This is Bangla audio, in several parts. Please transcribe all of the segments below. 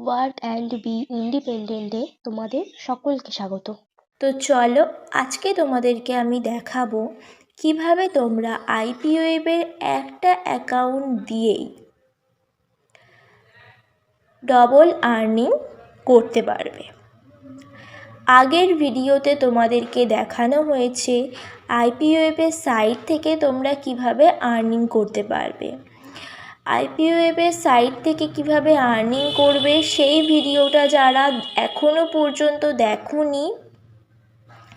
ওয়ার্ক অ্যান্ড বি ইন্ডিপেন্ডেন্টে তোমাদের সকলকে স্বাগত। তো চলো আজকে তোমাদেরকে আমি দেখাবো কিভাবে তোমরা আইপিওয়েবের একটা অ্যাকাউন্ট দিয়েই ডবল আর্নিং করতে পারবে। আগের ভিডিওতে তোমাদেরকে দেখানো হয়েছে আইপিওয়েবের সাইট থেকে তোমরা কিভাবে আর্নিং করতে পারবে। আইপিওয়েবের সাইট থেকে কিভাবে আর্নিং করবে সেই ভিডিওটা যারা এখনও পর্যন্ত দেখোনি,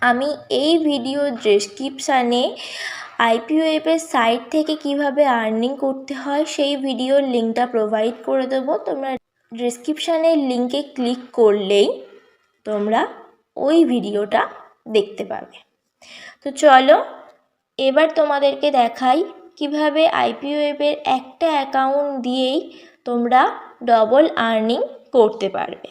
আমি এই ভিডিও ডেসক্রিপশানে আইপিওয়েবের সাইট থেকে কিভাবে আর্নিং করতে হয় সেই ভিডিওর লিঙ্কটা প্রোভাইড করে দেবো। তোমরা ডেসক্রিপশানের লিঙ্কে ক্লিক করলেই তোমরা ওই ভিডিওটা দেখতে পাবে। তো চলো এবার তোমাদেরকে দেখাই কিভাবে আইপিওয়েবের একটা অ্যাকাউন্ট দিয়েই তোমরা ডবল আর্নিং করতে পারবে।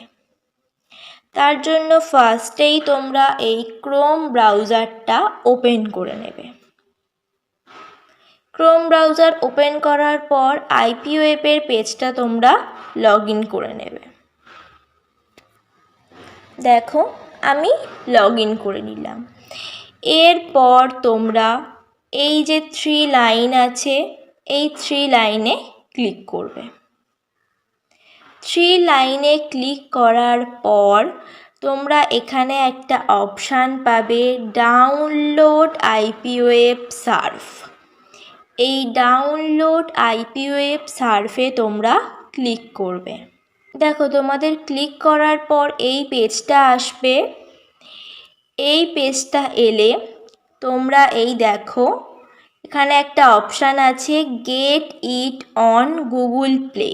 তার জন্য ফার্স্টেই তোমরা এই ক্রোম ব্রাউজারটা ওপেন করে নেবে। ক্রোম ব্রাউজার ওপেন করার পর আইপিওয়েবের পেজটা তোমরা লগ ইন করে নেবে। দেখো আমি লগ ইন করে নিলাম। এরপর তোমরা এই যে 3 লাইন আছে এই 3 লাইনে ক্লিক করবে। 3 লাইনে ক্লিক করার পর তোমরা এখানে একটা অপশান পাবে ডাউনলোড আইপিওয়েব সার্ভ। এই ডাউনলোড আইপিওয়েব সার্ভে তোমরা ক্লিক করবে। দেখো তোমাদের ক্লিক করার পর এই পেজটা আসবে। এই পেজটা এলে তোমরা এই দেখো এখানে একটা অপশান আছে get it on Google play.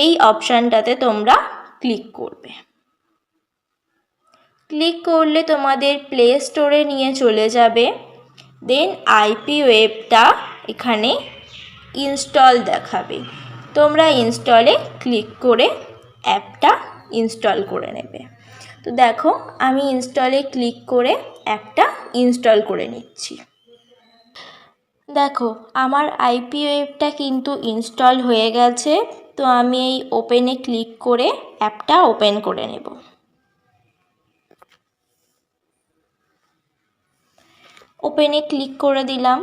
এই অপশানটাতে তোমরা ক্লিক করবে। ক্লিক করলে তোমাদের প্লে স্টোরে নিয়ে চলে যাবে। দেন আইপিওয়েবটা এখানে ইনস্টল দেখাবে। তোমরা ইনস্টলে ক্লিক করে অ্যাপটা ইনস্টল করে নেবে। তো দেখো আমি ইনস্টলে ক্লিক করে অ্যাপটা ইনস্টল করে নিচ্ছি। দেখো আমার আইপিওয়েবটা কিন্তু ইনস্টল হয়ে গেছে। তো আমি এই ওপেনে ক্লিক করে অ্যাপটা ওপেন করে নেব। ওপেনে ক্লিক করে দিলাম।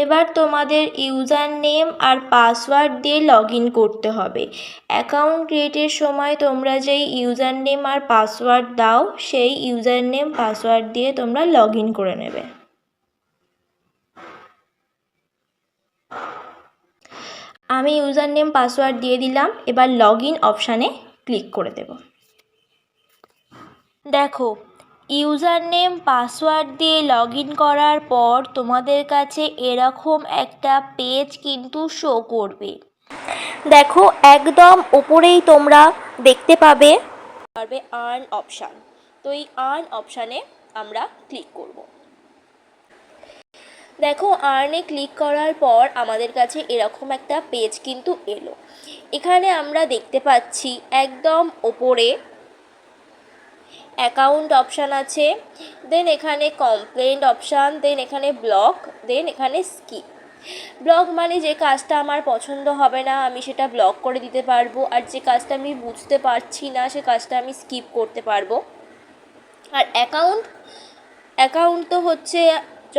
এবার তোমাদের ইউজার নেম আর পাসওয়ার্ড দিয়ে লগ ইন করতে হবে। অ্যাকাউন্ট ক্রিয়েটের সময় তোমরা যেই ইউজার নেম আর পাসওয়ার্ড দাও সেই ইউজার নেম পাসওয়ার্ড দিয়ে তোমরা লগ ইন করে নেবে। আমি ইউজার নেম পাসওয়ার্ড দিয়ে দিলাম। এবার লগ ইন অপশানে ক্লিক করে দেব। দেখো ইউজার নেম পাসওয়ার্ড দিয়ে লগ ইন করার পর তোমাদের কাছে এরকম একটা পেজ কিন্তু শো করবে। দেখো একদম ওপরেই তোমরা দেখতে পাবে আর্ন অপশান। তো এই আর্ন অপশানে আমরা ক্লিক করব। দেখো আর্নে ক্লিক করার পর আমাদের কাছে এরকম একটা পেজ কিন্তু এলো। এখানে আমরা দেখতে পাচ্ছি একদম ওপরে অ্যাকাউন্ট অপশান আছে, দেন এখানে কমপ্লেন্ট অপশান, দেন এখানে ব্লক, দেন এখানে স্কিপ। ব্লক মানে যে কাজটা আমার পছন্দ হবে না আমি সেটা ব্লক করে দিতে পারবো, আর যে কাজটা আমি বুঝতে পারছি না সে কাজটা আমি স্কিপ করতে পারবো। আর অ্যাকাউন্ট তো হচ্ছে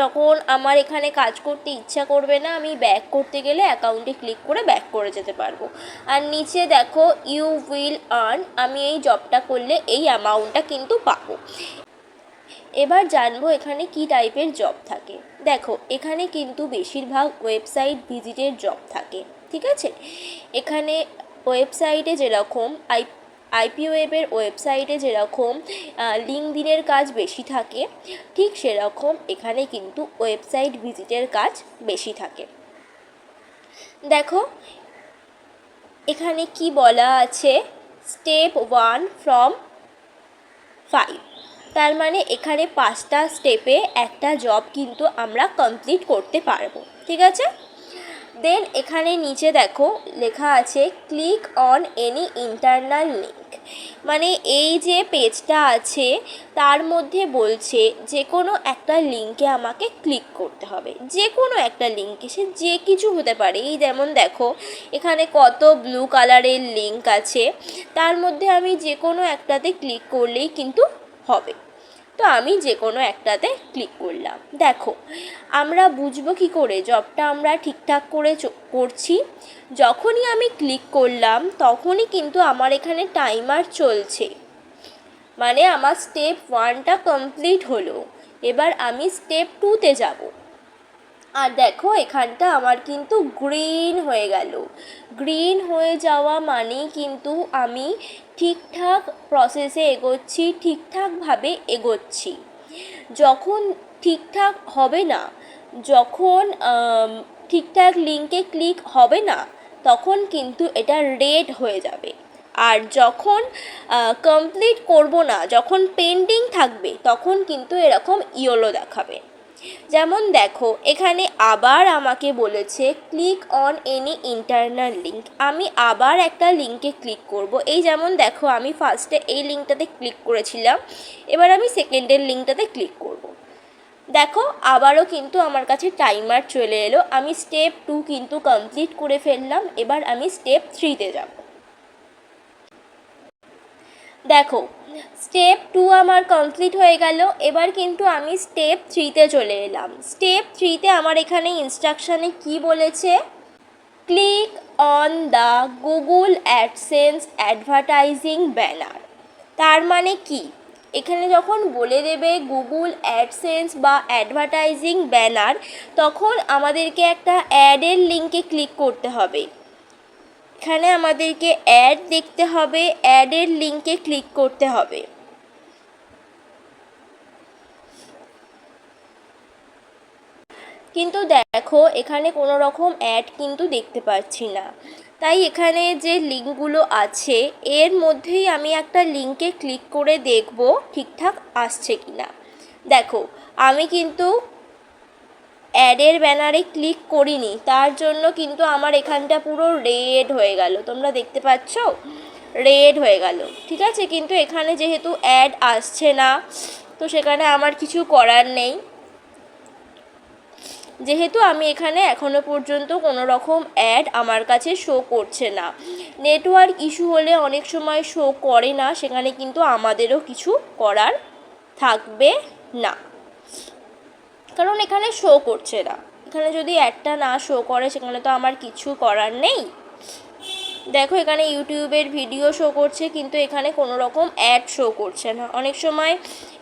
যখন আমার এখানে কাজ করতে ইচ্ছা করবে না আমি ব্যাক করতে গেলে অ্যাকাউন্টে ক্লিক করে ব্যাক করে যেতে পারবো। আর নিচে দেখো ইউ উইল আর্ন, আমি এই জবটা করলে এই অ্যামাউন্টটা কিন্তু পাবো। এবার জানবো এখানে কি টাইপের জব থাকে। দেখো এখানে কিন্তু বেশিরভাগ ওয়েবসাইট ভিজিটের জব থাকে, ঠিক আছে। এখানে ওয়েবসাইটে যেরকম আইপিওয়েবের ওয়েবসাইটে যেরকম লিঙ্কডিনের কাজ বেশি থাকে, ঠিক সেরকম এখানে কিন্তু ওয়েবসাইট ভিজিটের কাজ বেশি থাকে। দেখো এখানে কি বলা আছে, স্টেপ 1 from 5, তার মানে এখানে 5টা স্টেপে একটা জব কিন্তু আমরা কমপ্লিট করতে পারবো, ঠিক আছে। দেন এখানে নিচে দেখো লেখা আছে click on any internal link. মানে এই যে পেজটা আছে তার মধ্যে বলছে যে কোনো একটা লিঙ্কে আমাকে ক্লিক করতে হবে, যে কোনো একটা লিঙ্কে, সে যে কিছু হতে পারে। এই যেমন দেখো এখানে কত ব্লু কালারের লিঙ্ক আছে, তার মধ্যে আমি যে কোনো একটাতে ক্লিক করলেই কিন্তু হবে। তো আমি যে কোনো একটাতে ক্লিক করলাম। দেখো আমরা বুঝবো কী করে জবটা আমরা ঠিকঠাক করে করছি? যখনই আমি ক্লিক করলাম তখনই কিন্তু আমার এখানে টাইমার চলছে, মানে আমার স্টেপ 1টা কমপ্লিট হলো। এবার আমি স্টেপ 2তে যাব। আর দেখো এখানটা আমার কিন্তু গ্রিন হয়ে গেল। গ্রিন হয়ে যাওয়া মানেই কিন্তু আমি ঠিকঠাক প্রসেসে এগোচ্ছি, ঠিকঠাকভাবে এগোচ্ছি। যখন ঠিকঠাক হবে না, যখন ঠিকঠাক লিঙ্কে ক্লিক হবে না, তখন কিন্তু এটা রেড হয়ে যাবে। আর যখন কমপ্লিট করব না, যখন পেন্ডিং থাকবে, তখন কিন্তু এরকম ইয়েলো দেখাবে। যেমন দেখো এখানে আবার আমাকে বলেছে click on any internal link. আমি আবার একটা লিঙ্কে ক্লিক করব। এই যেমন দেখো আমি ফার্স্টে এই লিঙ্কটাতে ক্লিক করেছিলাম, এবার আমি সেকেন্ডের লিঙ্কটাতে ক্লিক করব। দেখো আবারও কিন্তু আমার কাছে টাইমার চলে এলো। আমি স্টেপ 2 কিন্তু কমপ্লিট করে ফেললাম। এবার আমি স্টেপ 3তে যাব। দেখো স্টেপ 2 আমার কমপ্লিট হয়ে গেল। এবার কিন্তু আমি স্টেপ 3তে চলে এলাম। স্টেপ 3তে আমার এখানে ইনস্ট্রাকশানে কি বলেছে? Click on the Google AdSense advertising banner. তার মানে কি? এখানে যখন বলে দেবে গুগল অ্যাডসেন্স বা অ্যাডভার্টাইজিং ব্যানার, তখন আমাদেরকে একটা অ্যাডের লিঙ্কে ক্লিক করতে হবে। এখানে আমাদেরকে অ্যাড দেখতে হবে, অ্যাডের লিঙ্কে ক্লিক করতে হবে। কিন্তু দেখো এখানে কোনো রকম অ্যাড কিন্তু দেখতে পাচ্ছি না। তাই এখানে যে লিঙ্কগুলো আছে এর মধ্যেই আমি একটা লিঙ্কে ক্লিক করে দেখব ঠিকঠাক আসছে কি না। দেখো আমি কিন্তু অ্যাডের ব্যানারে ক্লিক করিনি, তার জন্য কিন্তু আমার এখানটা পুরো রেড হয়ে গেল। তোমরা দেখতে পাচ্ছ রেড হয়ে গেল, ঠিক আছে। কিন্তু এখানে যেহেতু অ্যাড আসছে না, তো সেখানে আমার কিছু করার নেই। যেহেতু আমি এখানে এখনও পর্যন্ত কোনো রকম অ্যাড আমার কাছে শো করছে না। নেটওয়ার্ক ইস্যু হলে অনেক সময় শো করে না, সেখানে কিন্তু আমাদেরও কিছু করার থাকবে না, কারণ এখানে শো করছে না। এখানে যদি অ্যাডটা না শো করে সেখানে তো আমার কিছু করার নেই। দেখো এখানে ইউটিউবের ভিডিও শো করছে, কিন্তু এখানে কোনো রকম অ্যাড শো করছে না। অনেক সময়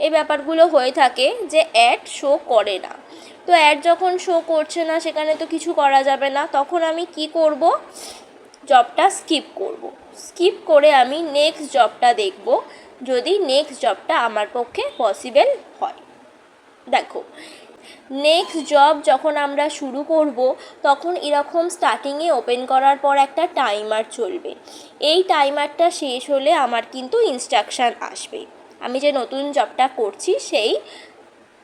এই ব্যাপারগুলো হয়ে থাকে যে অ্যাড শো করে না। তো অ্যাড যখন শো করছে না সেখানে তো কিছু করা যাবে না। তখন আমি কি করব? জবটা স্কিপ করব। স্কিপ করে আমি নেক্সট জবটা দেখব, যদি নেক্সট জবটা আমার পক্ষে পসিবল হয়। দেখো নেক্সট জব যখন আমরা শুরু করব তখন এরকম স্টার্টিংয়ে ওপেন করার পর একটা টাইমার চলবে। এই টাইমারটা শেষ হলে আমার কিন্তু ইনস্ট্রাকশান আসবে। আমি যে নতুন জবটা করছি সেই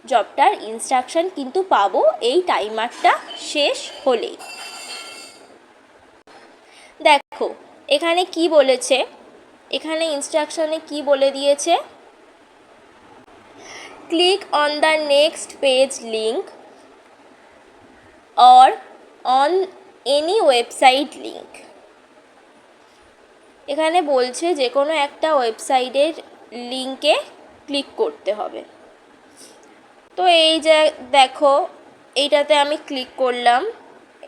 জবটার ইনস্ট্রাকশান কিন্তু পাবো এই টাইমারটা শেষ হলেই। দেখো এখানে কি বলেছে, এখানে ইনস্ট্রাকশানে কি বলে দিয়েছে? Click on the next page link or on any website link. এখানে বলছে যে কোনো একটা ওয়েবসাইটের লিঙ্কে ক্লিক করতে হবে। তো এই যে দেখো এইটাতে আমি ক্লিক করলাম,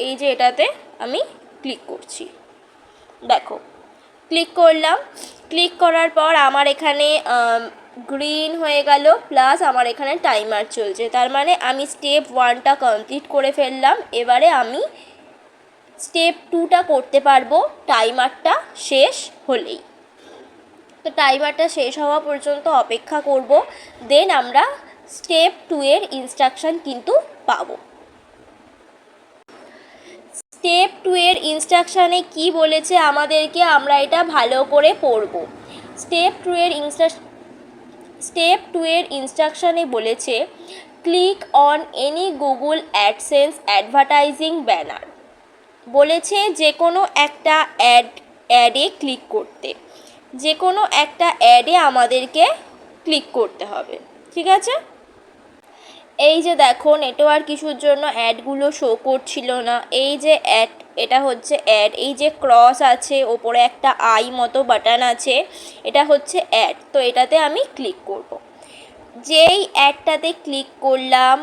এই যে এটাতে আমি ক্লিক করছি। দেখো ক্লিক করলাম, ক্লিক করার পর আমার এখানে গ্রিন হয়ে গেল, প্লাস আমার এখানে টাইমার চলছে। তার মানে আমি স্টেপ 1টা কমপ্লিট করে ফেললাম। এবারে আমি স্টেপ 2টা করতে পারবো টাইমারটা শেষ হলেই। তো টাইমারটা শেষ হওয়া পর্যন্ত অপেক্ষা করব, দেন আমরা স্টেপ 2 এর ইনস্ট্রাকশান কিন্তু পাবো। স্টেপ 2 এর ইনস্ট্রাকশানে কি বলেছে আমাদেরকে, আমরা এটা ভালো করে পড়ব। স্টেপ 2 এর ইনস্ট্রাকশানে বলেছে click on any Google AdSense advertising banner. বলেছে যে কোনো একটা অ্যাডে ক্লিক করতে। যে কোনো একটা অ্যাডে আমাদেরকে ক্লিক করতে হবে, ঠিক আছে। এই যে দেখো নেটওয়ার্ক ইস্যুর জন্য অ্যাডগুলো শো করছিল না। এই যে অ্যাড, এটা হচ্ছে অ্যাড। এই যে ক্রস আছে, ওপরে একটা আই মতো বাটন আছে, এটা হচ্ছে অ্যাড। তো এটাতে আমি ক্লিক করব। যেই অ্যাডটাতে ক্লিক করলাম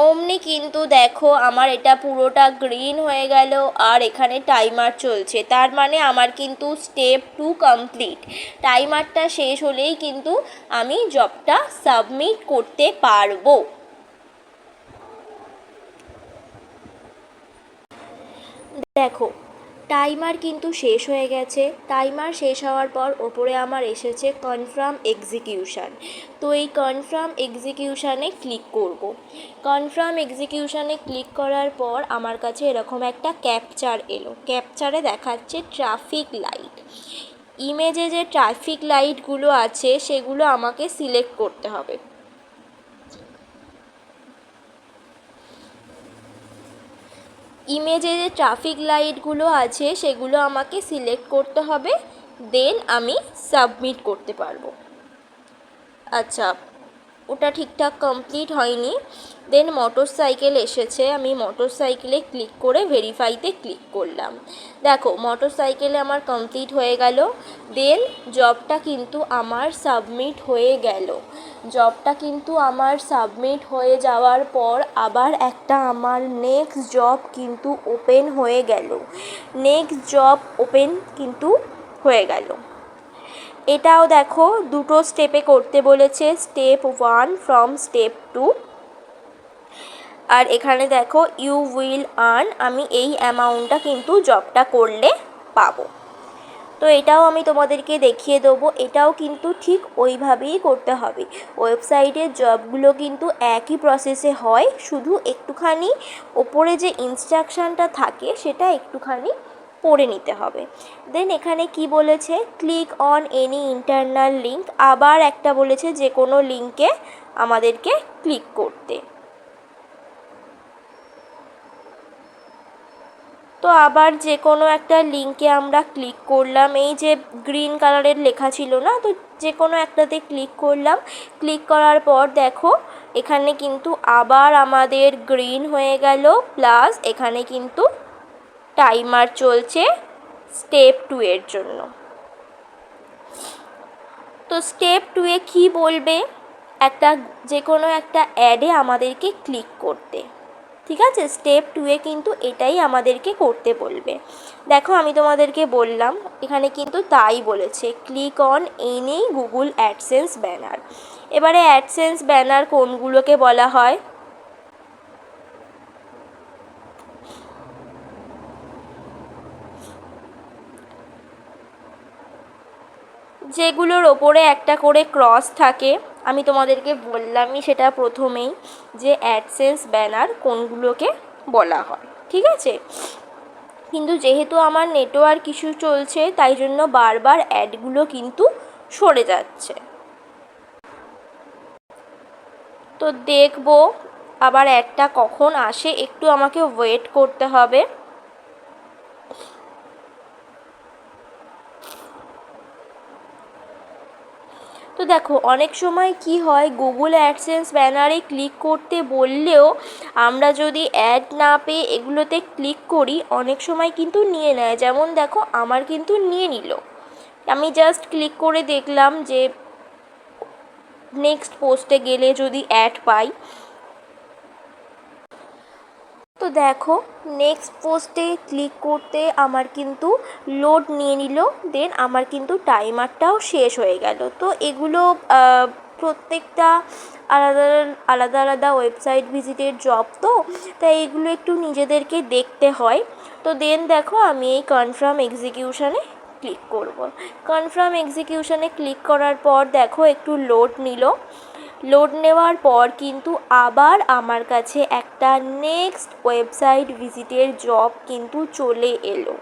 অমনি কিন্তু দেখো আমার এটা পুরোটা গ্রিন হয়ে গেল আর এখানে টাইমার চলছে। তার মানে আমার কিন্তু স্টেপ 2 কমপ্লিট। টাইমারটা শেষ হলেই কিন্তু আমি জবটা সাবমিট করতে পারবো। দেখো টাইমার কিন্তু শেষ হয়ে গেছে। টাইমার শেষ হওয়ার পর ওপরে আমার এসেছে কনফার্ম এক্সিকিউশান। তো এই কনফার্ম এক্সিকিউশানে ক্লিক করব। কনফার্ম এক্সিকিউশানে ক্লিক করার পর আমার কাছে এরকম একটা ক্যাপচার এলো। ক্যাপচারে দেখাচ্ছে ট্রাফিক লাইট। ইমেজে যে ট্রাফিক লাইটগুলো আছে সেগুলো আমাকে সিলেক্ট করতে হবে। ইমেজে যে ট্রাফিক লাইটগুলো আছে সেগুলো আমাকে সিলেক্ট করতে হবে, দেন আমি সাবমিট করতে পারবো। আচ্ছা, ওটা ঠিকঠাক কমপ্লিট হয়নি। দেন মোটর সাইকেল এসেছে, আমি মোটর সাইকেলে ক্লিক করে ভেরিফাইতে ক্লিক করলাম। দেখো মোটর সাইকেলে আমার কমপ্লিট হয়ে গেল। দেন জবটা কিন্তু আমার সাবমিট হয়ে গেল। জবটা কিন্তু আমার সাবমিট হয়ে যাওয়ার পর আবার একটা আমার নেক্সট জব কিন্তু ওপেন হয়ে গেল। নেক্সট জব ওপেন কিন্তু হয়ে গেল। এটাও দেখো দুটো স্টেপে করতে বলেছে, স্টেপ 1 ফ্রম স্টেপ 2। আর এখানে দেখো ইউ উইল আর্ন, আমি এই অ্যামাউন্টটা কিন্তু জবটা করলে পাবো। তো এটাও আমি তোমাদেরকে দেখিয়ে দেবো। এটাও কিন্তু ঠিক ওইভাবেই করতে হবে। ওয়েবসাইটের জবগুলো কিন্তু একই প্রসেসে হয়, শুধু একটুখানি ওপরে যে ইনস্ট্রাকশানটা থাকে সেটা একটুখানি পড়ে নিতে হবে। দেন এখানে কি বলেছে, click on any internal link. আবার একটা বলেছে যে কোনো লিঙ্কে আমাদেরকে ক্লিক করতে। তো আবার যে কোনো একটা লিঙ্কে আমরা ক্লিক করলাম। এই যে গ্রিন কালারের লেখা ছিল না, তো যে কোনো একটাতে ক্লিক করলাম। ক্লিক করার পর দেখো এখানে কিন্তু আবার আমাদের গ্রিন হয়ে গেল, প্লাস এখানে কিন্তু টাইমার চলছে স্টেপ 2 এর জন্য। তো স্টেপ 2 এ কী বলবে, যে কোনো একটা অ্যাডে আমাদেরকে ক্লিক করতে। ঠিক আছে, স্টেপ 2 এ কিন্তু এটাই আমাদেরকে করতে বলবে। দেখো আমি তোমাদেরকে বললাম এখানে কিন্তু তাই বলেছে, click on any Google AdSense banner. এবারে অ্যাডসেন্স ব্যানার কোনগুলোকে বলা হয়, যেগুলোর ওপরে একটা করে ক্রস থাকে। আমি তোমাদেরকে বললামই সেটা প্রথমেই, যে অ্যাডসেন্স ব্যানার কোনগুলোকে বলা হয়। ঠিক আছে, কিন্তু যেহেতু আমার নেটওয়ার্ক ইস্যু চলছে তাই জন্য বারবার অ্যাডগুলো কিন্তু সরে যাচ্ছে। তো দেখবো আবার অ্যাডটা কখন আসে, একটু আমাকে ওয়েট করতে হবে। তো দেখো অনেক সময় কি হয়, গুগল অ্যাডসেন্স ব্যানারে ক্লিক করতে বললেও আমরা যদি অ্যাড না পেয়ে এগুলোতে ক্লিক করি অনেক সময় কিন্তু নিয়ে নেয়। যেমন দেখো আমার কিন্তু নিয়ে নিল। আমি জাস্ট ক্লিক করে দেখলাম যে নেক্সট পোস্টে গেলে যদি অ্যাড পাই। তো দেখো নেক্সট পোস্টে ক্লিক করতে আমার কিন্তু লোড নিয়ে নিল, দেন আমার কিন্তু টাইমারটাও শেষ হয়ে গেল। তো এগুলো প্রত্যেকটা আলাদা আলাদা আলাদা ওয়েবসাইট ভিজিটের জব, তো তাই এগুলো একটু নিজেদেরকে দেখতে হয়। তো দেন দেখো আমি এই কনফার্ম এক্সিকিউশানে ক্লিক করব। কনফার্ম এক্সিকিউশানে ক্লিক করার পর দেখো একটু লোড নিল। লোড নেওয়ার পর কিন্তু আবার আমার কাছে একটা নেক্সট ওয়েবসাইট ভিজিটের জব কিন্তু চলে এলো।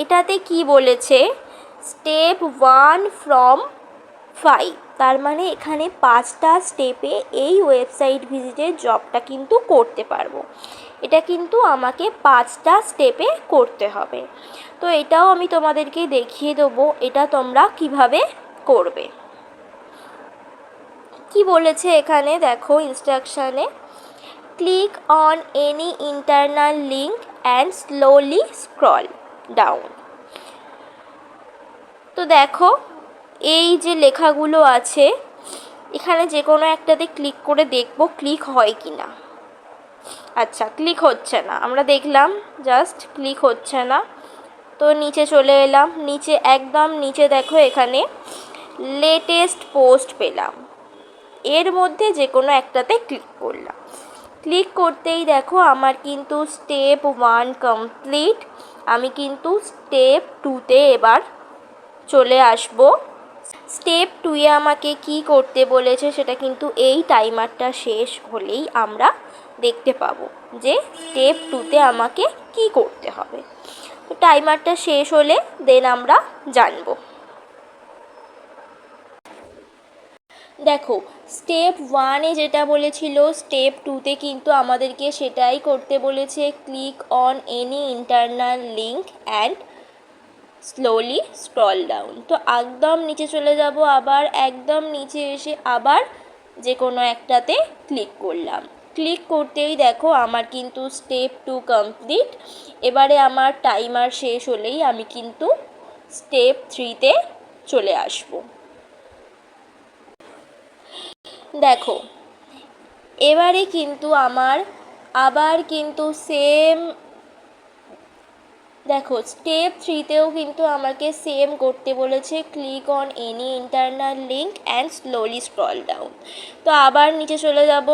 এটাতে কি বলেছে, স্টেপ 1 ফ্রম 5। তার মানে এখানে 5টা স্টেপে এই ওয়েবসাইট ভিজিটের জবটা কিন্তু করতে পারবো। এটা কিন্তু আমাকে 5টা স্টেপে করতে হবে। তো এটাও আমি তোমাদেরকে দেখিয়ে দেবো এটা তোমরা কিভাবে করবে। কি বলেছে এখানে দেখো ইনস্ট্রাকশানে, click on any internal link and slowly scroll down. তো দেখো এই যে লেখাগুলো আছে এখানে যে কোনো একটাতে ক্লিক করে দেখব ক্লিক হয় কি না। আচ্ছা, ক্লিক হচ্ছে না, আমরা দেখলাম জাস্ট ক্লিক হচ্ছে না। তো নিচে চলে এলাম, নিচে একদম নিচে দেখো এখানে লেটেস্ট পোস্ট পেলাম, এর মধ্যে যে কোনো একটাতে ক্লিক করলাম। ক্লিক করতেই দেখো আমার কিন্তু স্টেপ 1 কমপ্লিট। আমি কিন্তু স্টেপ 2তে এবার চলে আসব। স্টেপ 2-এ আমাকে কি করতে বলেছে সেটা কিন্তু এই টাইমারটা শেষ হলেই আমরা দেখতে পাবো যে স্টেপ 2তে আমাকে কি করতে হবে। তো টাইমারটা শেষ হলে দেন আমরা জানব। দেখো স্টেপ 1-এ যেটা বলেছিল স্টেপ 2তে কিন্তু আমাদেরকে সেটাই করতে বলেছে, click on any internal link and slowly scroll down. তো একদম নিচে চলে যাব, আবার একদম নিচে এসে আবার যে কোনো একটাতে ক্লিক করলাম। ক্লিক করতেই দেখো আমার কিন্তু স্টেপ 2 কমপ্লিট। এবারে আমার টাইমার শেষ হলেই আমি কিন্তু স্টেপ 3-তে চলে আসব। দেখো এবারে কিন্তু আমার আবার কিন্তু সেম, দেখো স্টেপ 3-তেও কিন্তু আমাকে সেম করতে বলেছে, click on any internal link and slowly scroll down. তো আবার নিচে চলে যাব,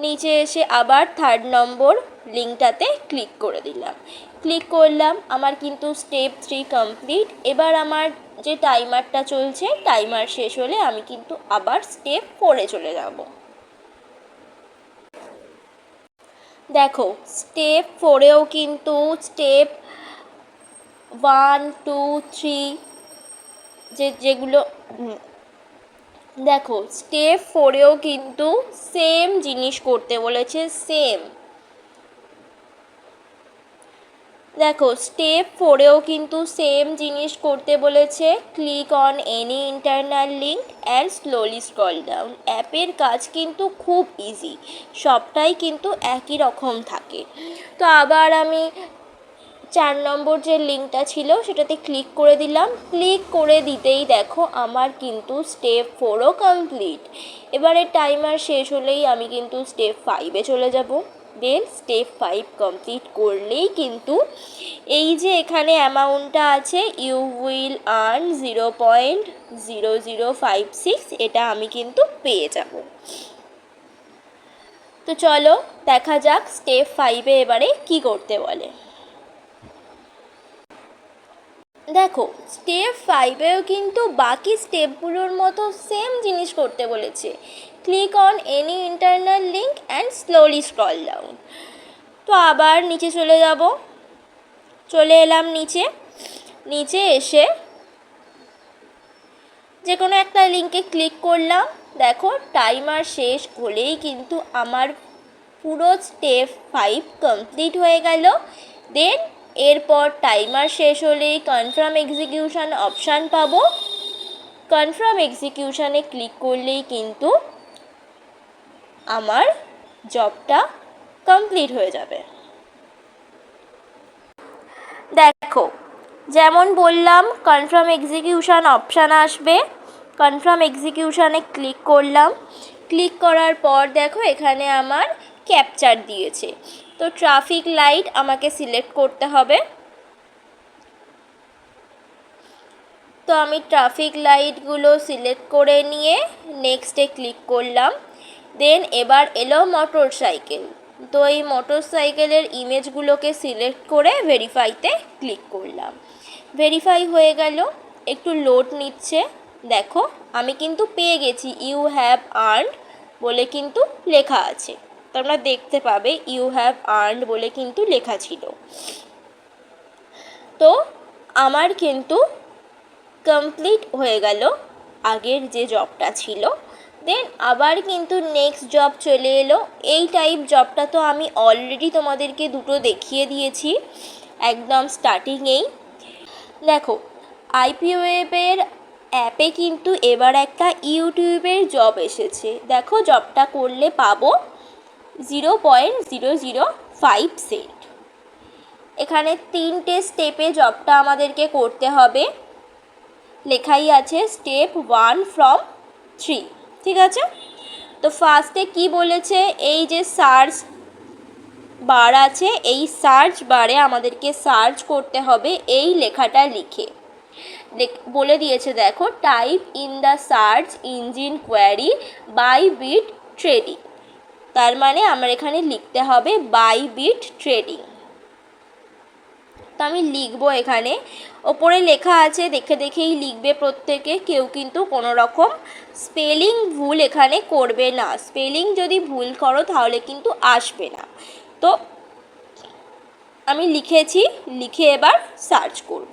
নিচে এসে আবার 3rd নম্বর লিঙ্কটাতে ক্লিক করে দিলাম। ক্লিক করলাম, আমার কিন্তু স্টেপ 3 কমপ্লিট। এবার আমার যে টাইমারটা চলছে টাইমার শেষ হলে আমি কিন্তু আবার স্টেপ 4-এ চলে যাব। দেখো স্টেপ 4-এও কিন্তু স্টেপ 1, 2, 3 যেগুলো দেখো স্টেপ 4-এও কিন্তু সেম জিনিস করতে বলেছে, সেম। দেখো স্টেপ 4-এও কিন্তু সেম জিনিস করতে বলেছে, click on any internal link and slowly scroll down. অ্যাপের কাজ কিন্তু খুব ইজি, সবটাই কিন্তু একই রকম থাকে। তো আবার আমি 4 নম্বর যে লিঙ্কটা ছিল সেটাতে ক্লিক করে দিলাম। ক্লিক করে দিতেই দেখো আমার কিন্তু স্টেপ 4ও কমপ্লিট। এবারে টাইমার শেষ হলেই আমি কিন্তু স্টেপ 5-এ চলে যাব। দেন স্টেপ 5 কমপ্লিট করলেই কিন্তু এই যে এখানে অ্যামাউন্টটা আছে ইউ উইল আর্ন 0.0056, এটা আমি কিন্তু পেয়ে যাব। তো চলো দেখা যাক স্টেপ 5-এ এবারে কি করতে বলে। দেখো স্টেপ 5-এও কিন্তু বাকি স্টেপগুলোর মতো সেম জিনিস করতে বলেছে, click on any internal link and slowly scroll down. তো আবার নিচে চলে যাব, চলে এলাম নিচে, নিচে এসে যে কোনো একটা লিঙ্কে ক্লিক করলাম। দেখো টাইমার শেষ হলেই কিন্তু আমার পুরো স্টেপ 5 কমপ্লিট হয়ে গেল। দেন এরপর টাইমার শেষ হলেই কনফার্ম এক্সিকিউশন অপশান পাবো। কনফার্ম এক্সিকিউশানে ক্লিক করলেই কিন্তু আমার জবটা কমপ্লিট হয়ে যাবে। দেখো যেমন বললাম কনফার্ম এক্সিকিউশন অপশান আসবে, কনফার্ম এক্সিকিউশানে ক্লিক করলাম। ক্লিক করার পর দেখো এখানে আমার ক্যাপচার দিয়েছে। তো ট্রাফিক লাইট আমাকে সিলেক্ট করতে হবে। তো আমি ট্রাফিক লাইটগুলো সিলেক্ট করে নিয়ে নেক্সটে ক্লিক করলাম। দেন এবার এলো মোটর সাইকেল। তো এই মোটর সাইকেলের ইমেজগুলোকে সিলেক্ট করে ভেরিফাইতে ক্লিক করলাম। ভেরিফাই হয়ে গেল, একটু লোড নিচ্ছে। দেখো আমি কিন্তু পেয়ে গেছি, ইউ হ্যাভ আর্নড বলে কিন্তু লেখা আছে। তোমরা দেখতে পাবে ইউ হ্যাভ আর্নড বলে কিন্তু লেখা ছিল। তো আমার কিন্তু কমপ্লিট হয়ে গেল আগের যে জবটা ছিল। দেন আবার কিন্তু নেক্সট জব চলে এলো। এই টাইপ জবটা তো আমি অলরেডি তোমাদেরকে দুটো দেখিয়ে দিয়েছি একদম স্টার্টিংয়েই। দেখো আইপিওয়েবের অ্যাপে কিন্তু এবার একটা ইউটিউবের জব এসেছে। দেখো জবটা করলে পাবো 0.005 সেন্ট। এখানে 3টে স্টেপে জবটা আমাদেরকে করতে হবে, লেখাই আছে স্টেপ 1 from 3, ঠিক আছে। তো ফার্স্টে কি বলেছে, এই যে সার্চ বার আছে, এই সার্চ বারে আমাদেরকে সার্চ করতে হবে এই লেখাটা লিখে। বলে দিয়েছে দেখো, type in the search engine query Bybit trading. তার মানে আমার এখানে লিখতে হবে বাইবিট ট্রেডিং। তো আমি লিখবো, এখানে ওপরে লেখা আছে, দেখে দেখেই লিখবে প্রত্যেকে, কেউ কিন্তু কোনো রকম স্পেলিং ভুল এখানে করবে না। স্পেলিং যদি ভুল করো তাহলে কিন্তু আসবে না। তো আমি লিখেছি, লিখে এবার সার্চ করব।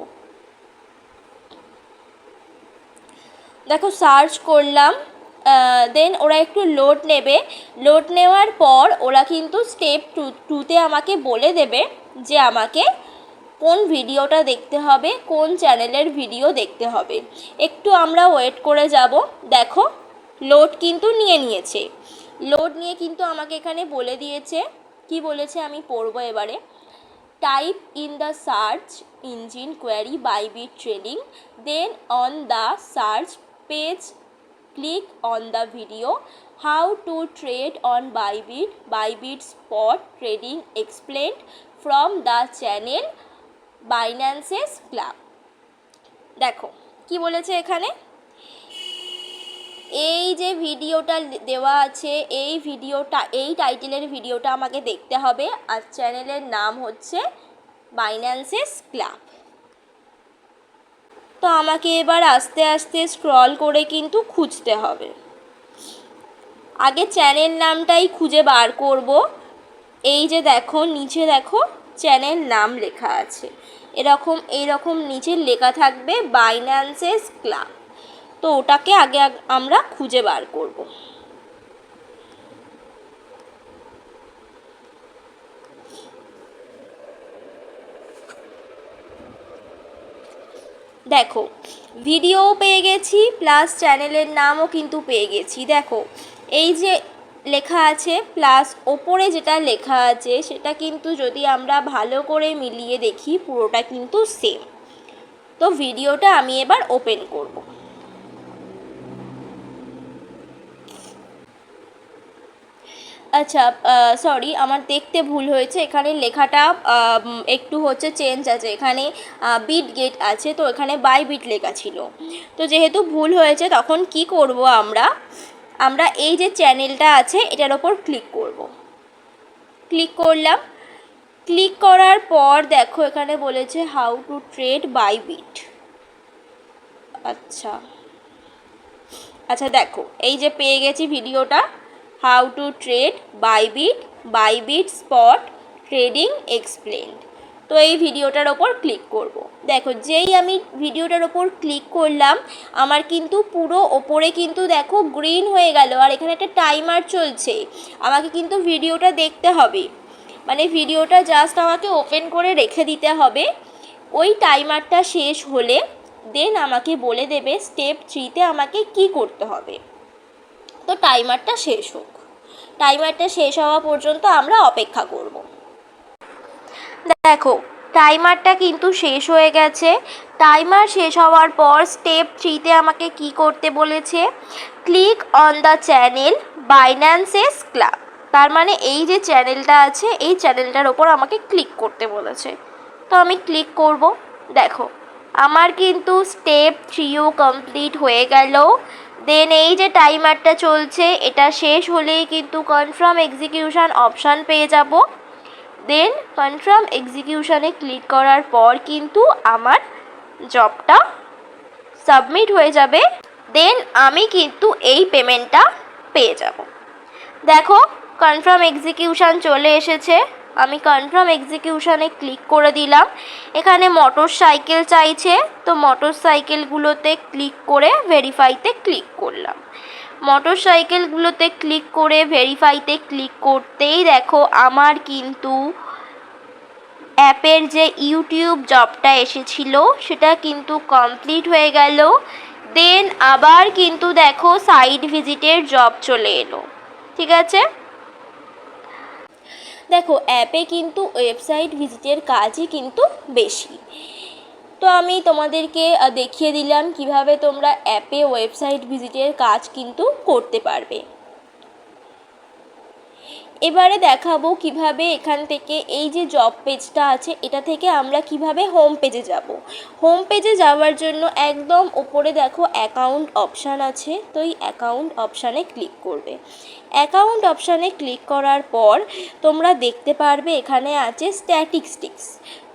দেখো সার্চ করলাম, দেন ওরা একটু লোড নেবে। লোড নেওয়ার পর ওরা কিন্তু স্টেপ 2তে আমাকে বলে দেবে যে আমাকে কোন ভিডিওটা দেখতে হবে, কোন চ্যানেলের ভিডিও দেখতে হবে। একটু আমরা ওয়েট করে যাব। দেখো লোড কিন্তু নিয়েছে। লোড নিয়ে কিন্তু আমাকে এখানে বলে দিয়েছে, কি বলেছে আমি পড়বো এবারে। Type in the search engine query Bybit trading, then on the search page click on the video how to trade on Bybit spot trading explained from the channel Binance's Club। দেখো কি বলেছে এখানে, এই যে ভিডিওটা দেওয়া আছে, এই ভিডিওটা, এই টাইটেলের ভিডিওটা আমাকে দেখতে হবে। আর চ্যানেলের নাম হচ্ছে বাইন্যান্সেস ক্লাব। তো আমাকে এবার আস্তে আস্তে স্ক্রল করে কিন্তু খুঁজতে হবে। আগে চ্যানেল নামটাই খুঁজে বার করব। এই যে দেখো নিচে দেখো চ্যানেল নাম লেখা আছে, এইরকম নিচে লেখা থাকবে বাইন্যান্সেস ক্লাব। তো ওটাকে আগে আমরা খুঁজে বার করব। দেখো ভিডিও পেয়ে গেছি, প্লাস চ্যানেলের নামও কিন্তু পেয়ে গেছি। দেখো এই যে লেখা আছে প্লাস ওপরে যেটা লেখা আছে সেটা কিন্তু যদি আমরা ভালো করে মিলিয়ে দেখি পুরোটা কিন্তু সেম। তো ভিডিওটা আমি এবার ওপেন করব। আচ্ছা সরি, আমার দেখতে ভুল হয়েছে, এখানে লেখাটা একটু হচ্ছে চেঞ্জ আছে। এখানে বিট গেট আছে, তো এখানে বাইবিট লেখা ছিল। তো যেহেতু ভুল হয়েছে তখন কি করব, আমরা এই যে চ্যানেলটা আছে এটার ওপর ক্লিক করব। ক্লিক করলাম। ক্লিক করার পর দেখো এখানে বলেছে হাউ টু ট্রেড বাইবিট। আচ্ছা দেখো এই যে পেয়ে গেছি ভিডিওটা, how to trade Bybit spot trading explained. তো এই ভিডিওটার ওপর ক্লিক করব। দেখো যেই আমি ভিডিওটার ওপর ক্লিক করলাম আমার কিন্তু পুরো ওপরে কিন্তু দেখো গ্রিন হয়ে গেল, আর এখানে একটা টাইমার চলছে। আমাকে কিন্তু ভিডিওটা দেখতে হবে, মানে ভিডিওটা জাস্ট আমাকে ওপেন করে রেখে দিতে হবে। ওই টাইমারটা শেষ হলে দেন আমাকে বলে দেবে স্টেপ 3তে আমাকে কি করতে হবে। তো টাইমারটা শেষ হোক, টাইমারটা শেষ হওয়া পর্যন্ত আমরা অপেক্ষা করব। দেখো টাইমারটা কিন্তু শেষ হয়ে গেছে। টাইমার শেষ হওয়ার পর স্টেপ 3তে আমাকে কি করতে বলেছে, click on the channel Binance's club. তার মানে এই যে চ্যানেলটা আছে এই চ্যানেলটার ওপর আমাকে ক্লিক করতে বলেছে। তো আমি ক্লিক করব। দেখো আমার কিন্তু স্টেপ 3ও কমপ্লিট হয়ে গেল। দেন এই যে টাইমারটা চলছে এটা শেষ হলেই কিন্তু কনফার্ম এক্সিকিউশন অপশান পেয়ে যাব। দেন কনফার্ম এক্সিকিউশনে ক্লিক করার পর কিন্তু আমার জবটা সাবমিট হয়ে যাবে। দেন আমি কিন্তু এই পেমেন্টটা পেয়ে যাব। দেখো কনফার্ম এক্সিকিউশন চলে এসেছে, আমি কনফার্ম এক্সিকিউশনে ক্লিক করে দিলাম। এখানে মোটর সাইকেল চাইছে, তো মোটর সাইকেলগুলোতে ক্লিক করে ভেরিফাইতে ক্লিক করলাম। মোটরসাইকেলগুলোতে ক্লিক করে ভেরিফাইতে ক্লিক করতেই দেখো আমার কিন্তু অ্যাপের যে ইউটিউব জবটা এসেছিল সেটা কিন্তু কমপ্লিট হয়ে গেল। দেন আবার কিন্তু দেখো সাইট ভিজিটের জব চলে এলো। ঠিক আছে, দেখো অ্যাপে কিন্তু ওয়েবসাইট ভিজিটের কাজই কিন্তু বেশি। তো আমি তোমাদেরকে দেখিয়ে দিলাম কিভাবে তোমরা অ্যাপে ওয়েবসাইট ভিজিটের কাজ কিন্তু করতে পারবে। এবারে দেখাবো কিভাবে এখান থেকে এই যে জব পেজটা আছে এটা থেকে আমরা কিভাবে হোম পেজে যাব। হোম পেজে যাওয়ার জন্য একদম উপরে দেখো অ্যাকাউন্ট অপশান আছে, তো এই অ্যাকাউন্ট অপশানে ক্লিক করবে। অ্যাকাউন্ট অপশানে ক্লিক করার পর তোমরা দেখতে পারবে এখানে আছে স্ট্যাটিস্টিক্স,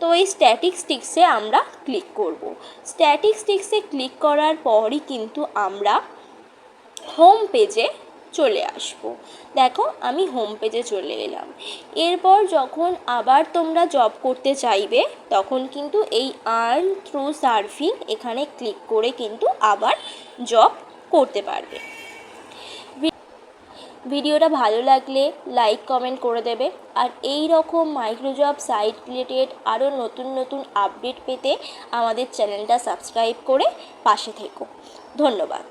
তো এই স্ট্যাটিস্টিক্সে আমরা ক্লিক করব। স্ট্যাটিস্টিক্সে ক্লিক করার পরই কিন্তু আমরা হোম পেজে চলে আসব। দেখো আমি হোম পেজে চলে এলাম। এরপর যখন আবার তোমরা জব করতে চাইবে তখন কিন্তু এই আর্ন থ্রু সার্ফিং এখানে ক্লিক করে কিন্তু আবার জব করতে পারবে। ভিডিওটা ভালো লাগলে লাইক কমেন্ট করে দেবে, আর এই রকম মাইক্রোজব সাইট রিলেটেড আরও নতুন নতুন আপডেট পেতে আমাদের চ্যানেলটা সাবস্ক্রাইব করে পাশে থেকো। ধন্যবাদ।